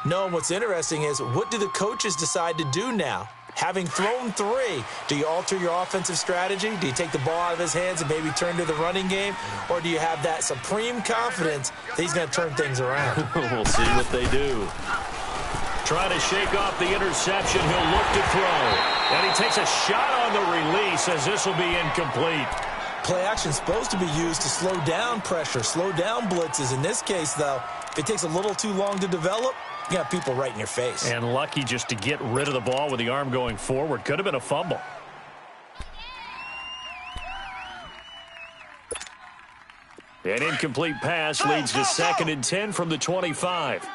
[SPEAKER 2] No, and what's interesting is, what do the coaches decide to do now? Having thrown 3, do you alter your offensive strategy? Do you take the ball out of his hands and maybe turn to the running game? Or do you have that supreme confidence that he's going to turn things around?
[SPEAKER 1] We'll see what they do. Trying to shake off the interception. He'll look to throw. And he takes a shot on the release, as this will be incomplete.
[SPEAKER 2] Play action is supposed to be used to slow down pressure, slow down blitzes. In this case, though, if it takes a little too long to develop, you got people right in your face.
[SPEAKER 1] And lucky just to get rid of the ball with the arm going forward. Could have been a fumble. An incomplete pass leads to 2nd and 10 from the 25.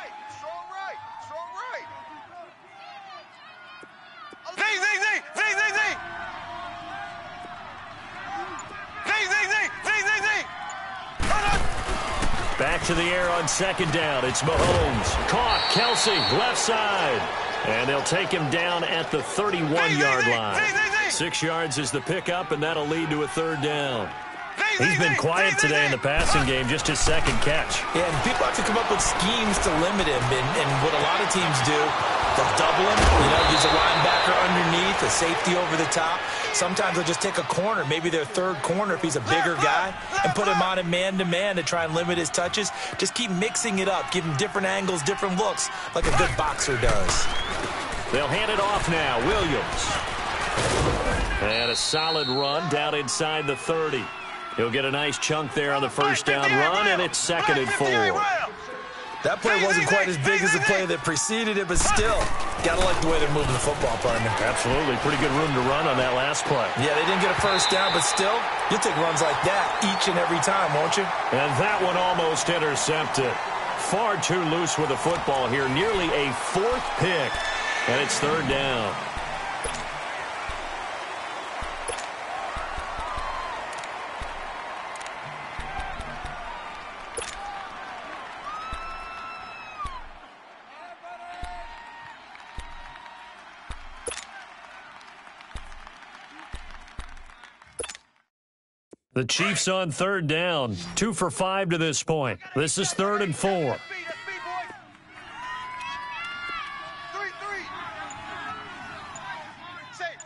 [SPEAKER 1] Back to the air on 2nd down. It's Mahomes. Caught. Kelsey, left side. And they'll take him down at the 31-yard line. 6 yards is the pickup, and that'll lead to a 3rd down. He's been quiet today in the passing game, just his 2nd catch.
[SPEAKER 2] Yeah, and people have to come up with schemes to limit him. And what a lot of teams do, they'll double him, use a linebacker underneath, a safety over the top. Sometimes they'll just take a corner, maybe their 3rd corner if he's a bigger guy, and put him on a man-to-man to try and limit his touches. Just keep mixing it up, give him different angles, different looks, like a good boxer does.
[SPEAKER 1] They'll hand it off now. Williams. And a solid run down inside the 30. He'll get a nice chunk there on the 1st down run, and it's 2nd and 4.
[SPEAKER 2] That play wasn't quite as big as the play that preceded it, but still, got to like the way they're moving the football, partner.
[SPEAKER 1] Absolutely. Pretty good room to run on that last play.
[SPEAKER 2] Yeah, they didn't get a first down, but still, you'll take runs like that each and every time, won't you?
[SPEAKER 1] And that one almost intercepted. Far too loose with the football here. Nearly a fourth pick, and it's third down. The Chiefs on third down. 2 for 5 to this point. This is 3rd and 4.
[SPEAKER 4] That's me, boy. 3-3. Safe.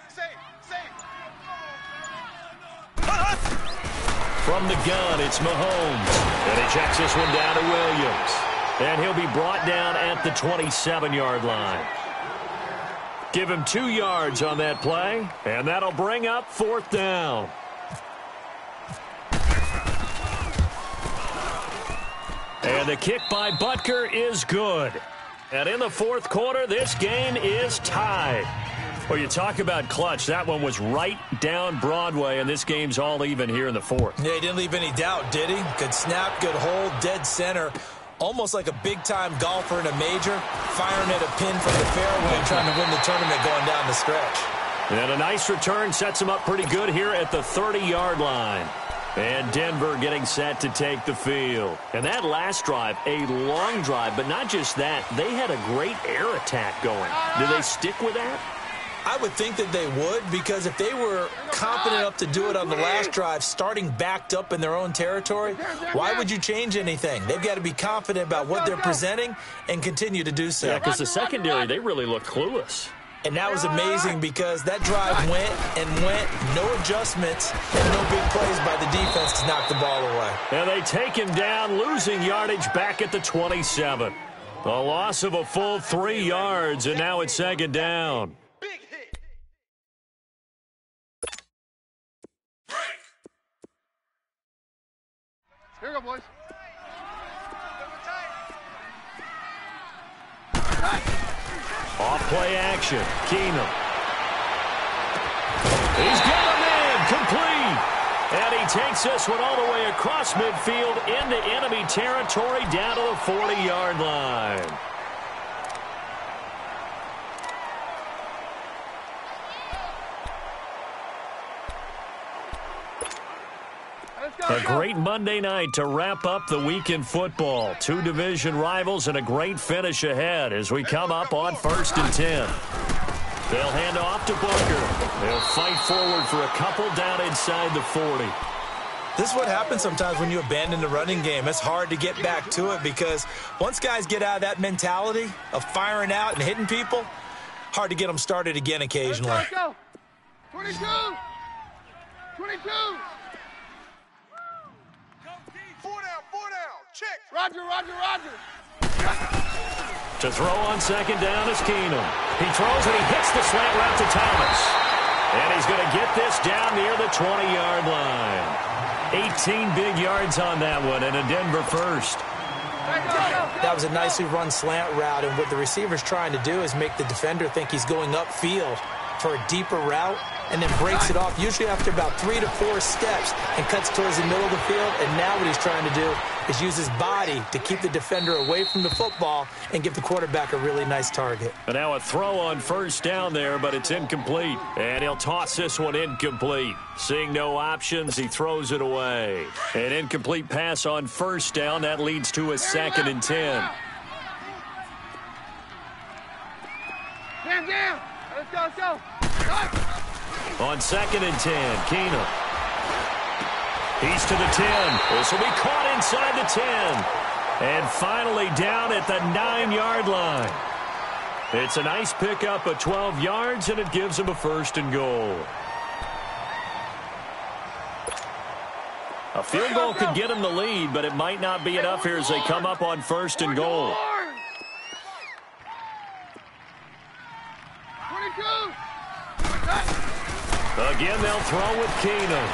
[SPEAKER 1] From the gun, it's Mahomes. And he checks this one down to Williams. And he'll be brought down at the 27-yard line. Give him 2 yards on that play, and that'll bring up 4th down. And the kick by Butker is good. And in the 4th quarter, this game is tied. Well, you talk about clutch. That one was right down Broadway, and this game's all even here in the 4th.
[SPEAKER 2] Yeah, he didn't leave any doubt, did he? Good snap, good hold, dead center. Almost like a big-time golfer in a major, firing at a pin from the fairway and trying to win the tournament going down the stretch.
[SPEAKER 1] And a nice return sets him up pretty good here at the 30-yard line. And Denver getting set to take the field. And that last drive, a long drive, but not just that. They had a great air attack going. Do they stick with that?
[SPEAKER 2] I would think that they would, because if they were confident enough to do it on the last drive, starting backed up in their own territory, why would you change anything? They've got to be confident about what they're presenting and continue to do so.
[SPEAKER 1] Yeah, because the secondary, they really look clueless.
[SPEAKER 2] And that was amazing because that drive went and went, no adjustments, and no big plays by the defense to knock the ball away.
[SPEAKER 1] And they take him down, losing yardage back at the 27. A loss of a full 3 yards, and now it's 2nd down.
[SPEAKER 4] Big hit.
[SPEAKER 3] Here we go, boys.
[SPEAKER 1] Off play action. Keenum. He's got him in. Complete. And he takes this one all the way across midfield into enemy territory down to the 40-yard line. A great Monday night to wrap up the week in football. 2 division rivals and a great finish ahead as we come up on 1st and 10. They'll hand off to Booker. They'll fight forward for a couple down inside the 40.
[SPEAKER 2] This is what happens sometimes when you abandon the running game. It's hard to get back to it because once guys get out of that mentality of firing out and hitting people, hard to get them started again occasionally.
[SPEAKER 3] Let's go. 22. 22.
[SPEAKER 4] 4 down. Check.
[SPEAKER 3] Roger.
[SPEAKER 1] To throw on 2nd down is Keenum. He throws and he hits the slant route to Thomas. And he's going to get this down near the 20-yard line. 18 big yards on that one and a Denver first.
[SPEAKER 2] That was a nicely run slant route, and what the receiver's trying to do is make the defender think he's going upfield for a deeper route and then breaks it off, usually after about 3 to 4 steps, and cuts towards the middle of the field. And now what he's trying to do is use his body to keep the defender away from the football and give the quarterback a really nice target.
[SPEAKER 1] And now a throw on 1st down there, but it's incomplete. And he'll toss this one incomplete. Seeing no options, he throws it away. An incomplete pass on 1st down. That leads to a 2nd and 10.
[SPEAKER 3] Down. Let's go.
[SPEAKER 1] On 2nd and 10, Keenum. He's to the 10. This will be caught inside the 10. And finally down at the 9-yard line. It's a nice pickup of 12 yards, and it gives him a 1st and goal. A field goal could get him the lead, but it might not be enough here as they come up on 1st and goal.
[SPEAKER 3] 22.
[SPEAKER 1] Again, they'll throw with Keenum.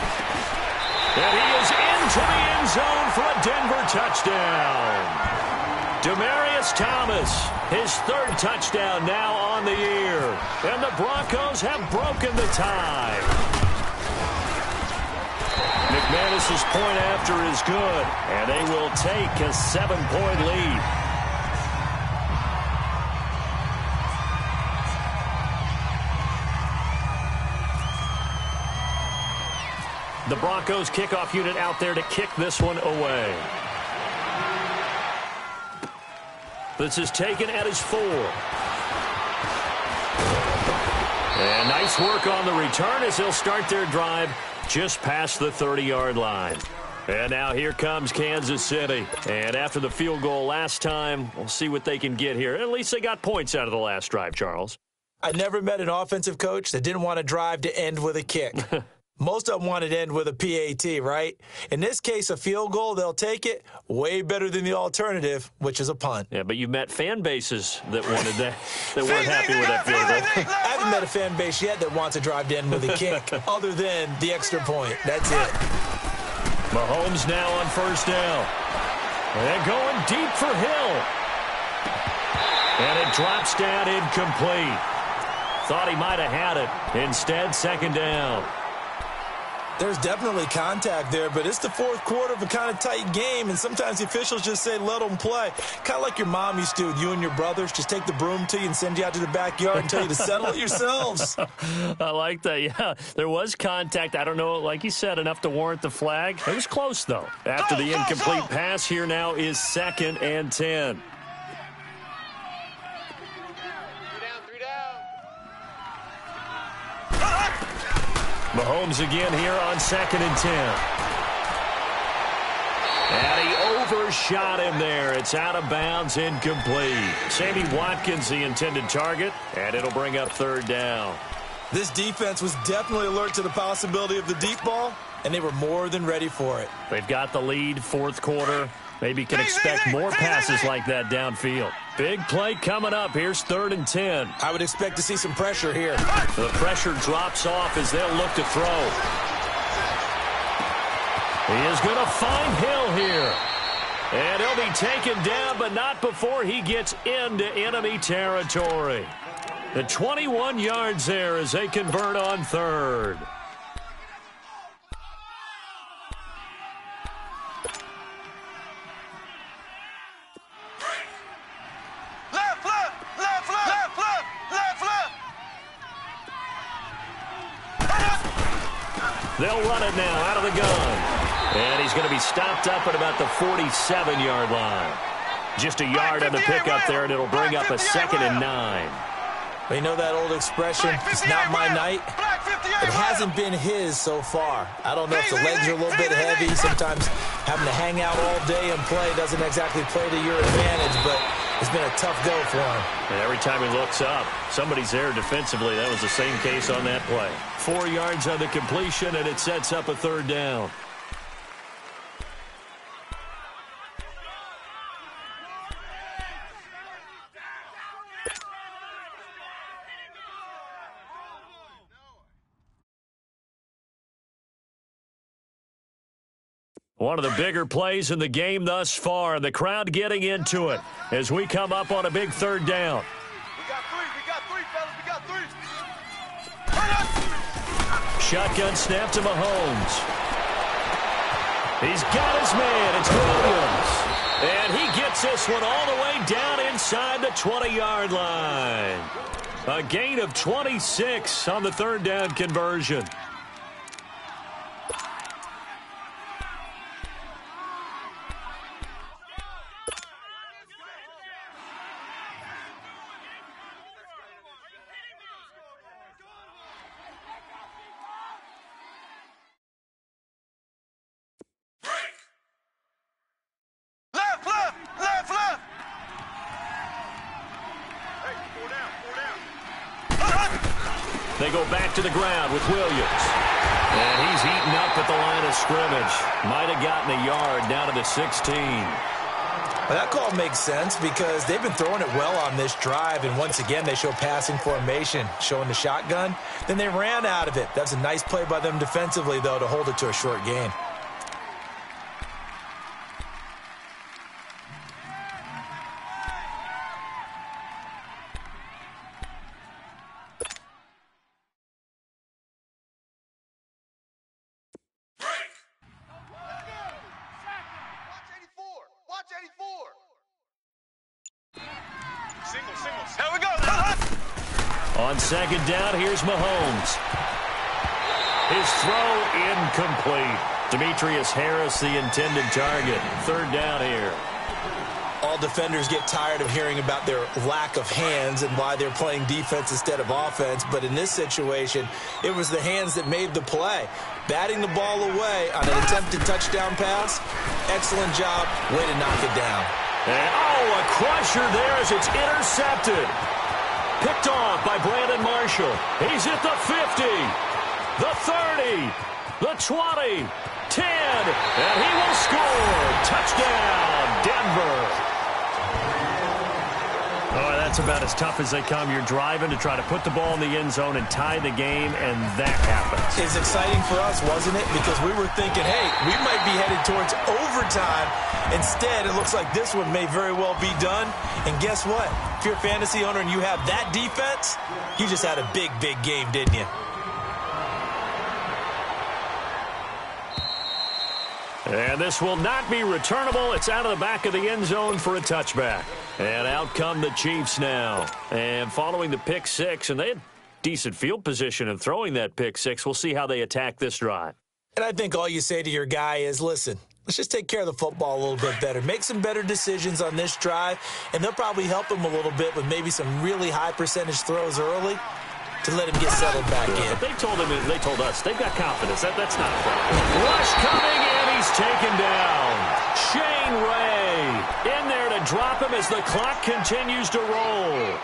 [SPEAKER 1] And he is into the end zone for a Denver touchdown. Demaryius Thomas, his third touchdown now on the year. And the Broncos have broken the tie. McManus's point after is good, and they will take a 7-point lead. The Broncos kickoff unit out there to kick this one away. This is taken at his 4. And nice work on the return as they'll start their drive just past the 30-yard line. And now here comes Kansas City. And after the field goal last time, we'll see what they can get here. At least they got points out of the last drive, Charles.
[SPEAKER 2] I never met an offensive coach that didn't want to drive to end with a kick. Most of them want to end with a PAT, right? In this case, a field goal, they'll take it way better than the alternative, which is a punt.
[SPEAKER 1] Yeah, but you've met fan bases that wanted that, that weren't happy with that field goal.
[SPEAKER 2] I haven't met a fan base yet that wants to drive to end with a kick, other than the extra point. That's it.
[SPEAKER 1] Mahomes now on first down. And going deep for Hill. And it drops down incomplete. Thought he might have had it. Instead, second down.
[SPEAKER 2] There's definitely contact there, but it's the fourth quarter of a kind of tight game, and sometimes the officials just say, let them play. Kind of like your mom used to do with you and your brothers. Just take the broom to you and send you out to the backyard and tell you to settle it yourselves.
[SPEAKER 1] I like that, yeah. There was contact. I don't know, like you said, enough to warrant the flag. It was close, though. After the incomplete pass, here now is 2nd and 10. Mahomes again here on 2nd and 10. And he overshot him there. It's out of bounds, incomplete. Sammy Watkins, the intended target, and it'll bring up 3rd down.
[SPEAKER 2] This defense was definitely alert to the possibility of the deep ball, and they were more than ready for it.
[SPEAKER 1] They've got the lead, 4th quarter. Maybe can expect more passes like that downfield. Big play coming up. Here's 3rd and 10.
[SPEAKER 2] I would expect to see some pressure here.
[SPEAKER 1] The pressure drops off as they'll look to throw. He is going to find Hill here. And he'll be taken down, but not before he gets into enemy territory. The 21 yards there as they convert on 3rd. They'll run it now out of the gun. And he's going to be stopped up at about the 47-yard line. Just a yard on the pickup there, and it'll bring up a 2nd and 9.
[SPEAKER 2] Well, you know that old expression, it's not my night? It hasn't been his so far. I don't know if the legs are a little bit heavy. Sometimes having to hang out all day and play doesn't exactly play to your advantage, but it's been a tough go for him.
[SPEAKER 1] And every time he looks up, somebody's there defensively. That was the same case on that play. 4 yards on the completion, and it sets up a 3rd down. One of the bigger plays in the game thus far, and the crowd getting into it as we come up on a big 3rd down.
[SPEAKER 4] We got three, fellas, we got 3.
[SPEAKER 1] Shotgun snap to Mahomes. He's got his man. It's Williams. And he gets this one all the way down inside the 20-yard line. A gain of 26 on the 3rd down conversion. They go back to the ground with Williams. And he's eaten up at the line of scrimmage. Might have gotten a yard down to the 16.
[SPEAKER 2] Well, that call makes sense because they've been throwing it well on this drive, and once again they show passing formation, showing the shotgun. Then they ran out of it. That's a nice play by them defensively, though, to hold it to a short gain.
[SPEAKER 4] Here we go.
[SPEAKER 1] On second down, here's Mahomes. His throw incomplete. Demetrius Harris, the intended target. Third down here.
[SPEAKER 2] All defenders get tired of hearing about their lack of hands and why they're playing defense instead of offense. But in this situation, it was the hands that made the play. Batting the ball away on an attempted touchdown pass. Excellent job. Way to knock it down.
[SPEAKER 1] And, a crusher there as it's intercepted. Picked off by Brandon Marshall. He's at the 50, the 30, the 20, 10, and he will score. Touchdown, Denver. Oh, that's about as tough as they come. You're driving to try to put the ball in the end zone and tie the game, and that happens.
[SPEAKER 2] It's exciting for us, wasn't it? Because we were thinking, hey, we might be headed towards overtime. Instead, it looks like this one may very well be done. And guess what? If you're a fantasy owner and you have that defense, you just had a big, big game, didn't you?
[SPEAKER 1] And this will not be returnable. It's out of the back of the end zone for a touchback. And out come the Chiefs now. And following the pick six, and they had decent field position in throwing that pick six. We'll see how they attack this drive.
[SPEAKER 2] And I think all you say to your guy is, listen, let's just take care of the football a little bit better. Make some better decisions on this drive, and they'll probably help him a little bit with maybe some really high percentage throws early to let him get settled back in.
[SPEAKER 1] But they told us, they've got confidence. That's not a problem. Rush coming, and he's taken down. Shane Ray in there to drop him as the clock continues to roll.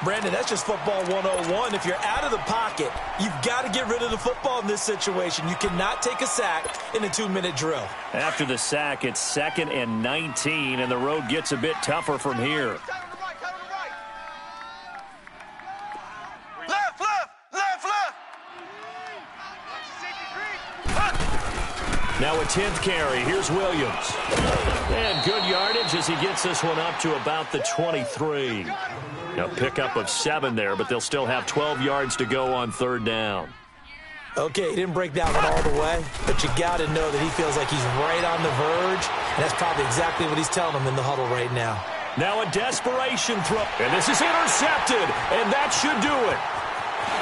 [SPEAKER 2] Brandon, that's just football 101. If you're out of the pocket, you've got to get rid of the football in this situation. You cannot take a sack in a 2-minute drill.
[SPEAKER 1] After the sack, it's 2nd and 19, and the road gets a bit tougher from here. Now a 10th carry. Here's Williams. And good yardage as he gets this one up to about the 23. Now pickup of 7 there, but they'll still have 12 yards to go on third down.
[SPEAKER 2] Okay, he didn't break that one all the way, but you got to know that he feels like he's right on the verge, and that's probably exactly what he's telling them in the huddle right now.
[SPEAKER 1] Now a desperation throw, and this is intercepted, and that should do it.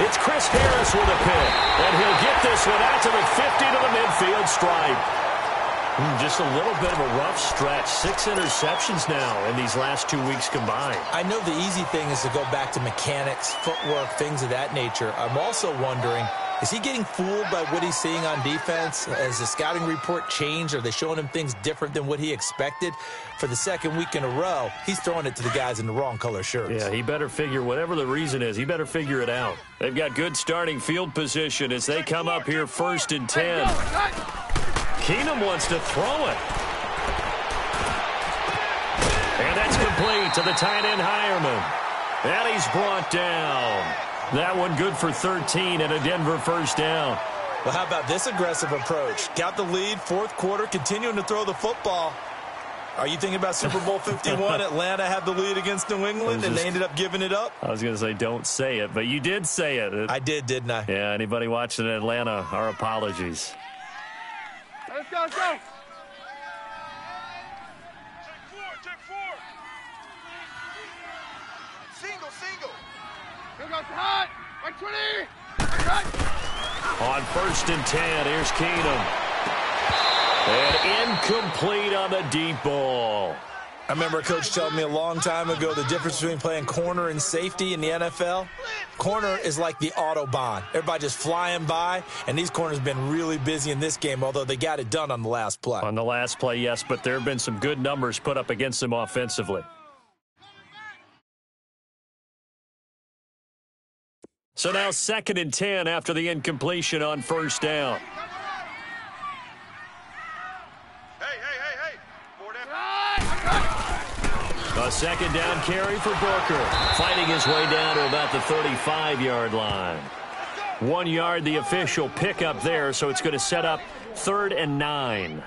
[SPEAKER 1] It's Chris Harris with a pick, and he'll get this one out to the 50 to the midfield stripe. Just a little bit of a rough stretch. 6 interceptions now in these last 2 weeks combined.
[SPEAKER 2] I know the easy thing is to go back to mechanics, footwork, things of that nature. I'm also wondering, is he getting fooled by what he's seeing on defense? Has the scouting report changed? Are they showing him things different than what he expected? For the second week in a row, he's throwing it to the guys in the wrong color shirts.
[SPEAKER 1] Yeah, he better figure, whatever the reason is, he better figure it out. They've got good starting field position as they come up here 1st and 10. Keenum wants to throw it. And that's complete to the tight end Hireman. And he's brought down. That one good for 13 and a Denver first down.
[SPEAKER 2] Well, how about this aggressive approach? Got the lead, 4th quarter, continuing to throw the football. Are you thinking about Super Bowl 51? Atlanta had the lead against New England, and they ended up giving it up?
[SPEAKER 1] I was going to say don't say it, but you did say it.
[SPEAKER 2] I did, didn't I?
[SPEAKER 1] Yeah, anybody watching in Atlanta, our apologies.
[SPEAKER 3] Let's go, let's go.
[SPEAKER 4] Check 4. Single.
[SPEAKER 3] Here goes the hot. 120. Cut.
[SPEAKER 1] On 1st and 10, here's Keenum. And incomplete on the deep ball.
[SPEAKER 2] I remember a coach telling me a long time ago the difference between playing corner and safety in the NFL. Corner is like the Autobahn. Everybody just flying by, and these corners have been really busy in this game, although they got it done on the last play.
[SPEAKER 1] On the last play, yes, but there have been some good numbers put up against them offensively. So now 2nd and 10 after the incompletion on 1st down.
[SPEAKER 4] Hey. 4 down.
[SPEAKER 1] A 2nd down carry for Booker, fighting his way down to about the 35-yard line. 1 yard, the official pickup there, so it's going to set up 3rd and 9.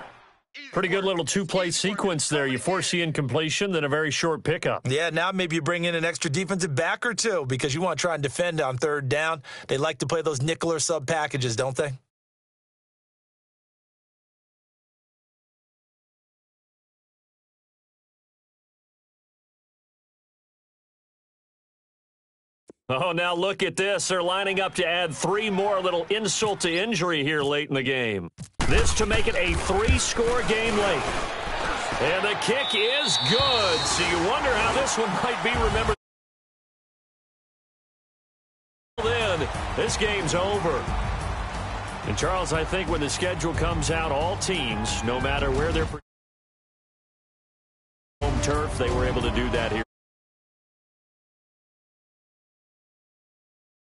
[SPEAKER 1] Pretty good little 2-play sequence there. You force the incompletion, then a very short pickup.
[SPEAKER 2] Yeah, now maybe you bring in an extra defensive back or two because you want to try and defend on 3rd down. They like to play those nickel or sub packages, don't they?
[SPEAKER 1] Oh, now look at this. They're lining up to add 3 more, little insult to injury here late in the game. This to make it a 3-score game late. And the kick is good. So you wonder how this one might be remembered. Then this game's over. And Charles, I think when the schedule comes out, all teams, no matter where they're home turf, they were able to do that here.